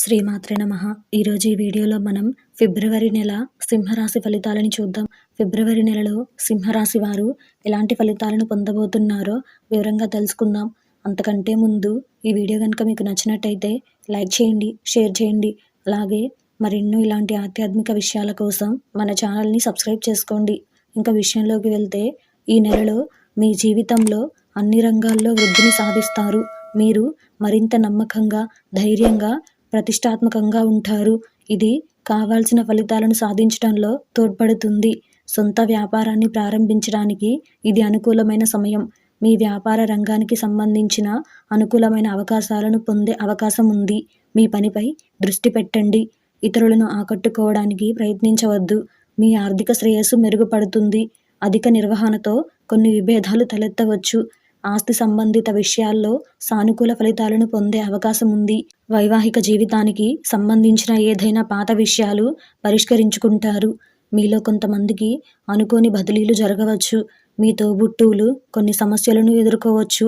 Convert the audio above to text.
శ్రీమాత్రే నమః. ఈరోజు ఈ వీడియోలో మనం ఫిబ్రవరి నెల సింహరాశి ఫలితాలని చూద్దాం. ఫిబ్రవరి నెలలో సింహరాశి వారు ఎలాంటి ఫలితాలను పొందబోతున్నారో వివరంగా తెలుసుకుందాం. అంతకంటే ముందు ఈ వీడియో కనుక మీకు నచ్చినట్టయితే లైక్ చేయండి, షేర్ చేయండి. అలాగే మరెన్నో ఇలాంటి ఆధ్యాత్మిక విషయాల కోసం మన ఛానల్ని సబ్స్క్రైబ్ చేసుకోండి. ఇంకా విషయంలోకి వెళ్తే, ఈ నెలలో మీ జీవితంలో అన్ని రంగాల్లో వృద్ధిని సాధిస్తారు. మీరు మరింత నమ్మకంగా, ధైర్యంగా, ప్రతిష్టాత్మకంగా ఉంటారు. ఇది కావాల్సిన ఫలితాలను సాధించడంలో తోడ్పడుతుంది. సొంత వ్యాపారాన్ని ప్రారంభించడానికి ఇది అనుకూలమైన సమయం. మీ వ్యాపార రంగానికి సంబంధించిన అనుకూలమైన అవకాశాలను పొందే అవకాశం ఉంది. మీ పనిపై దృష్టి పెట్టండి. ఇతరులను ఆకట్టుకోవడానికి ప్రయత్నించవద్దు. మీ ఆర్థిక శ్రేయస్సు మెరుగుపడుతుంది. అధిక నిర్వహణతో కొన్ని విభేదాలు తలెత్తవచ్చు. ఆస్తి సంబంధిత విషయాల్లో సానుకూల ఫలితాలను పొందే అవకాశం ఉంది. వైవాహిక జీవితానికి సంబంధించిన ఏదైనా పాత విషయాలు పరిష్కరించుకుంటారు. మీలో కొంతమందికి అనుకోని బదిలీలు జరగవచ్చు. మీ తోబుట్టువులు కొన్ని సమస్యలను ఎదుర్కోవచ్చు.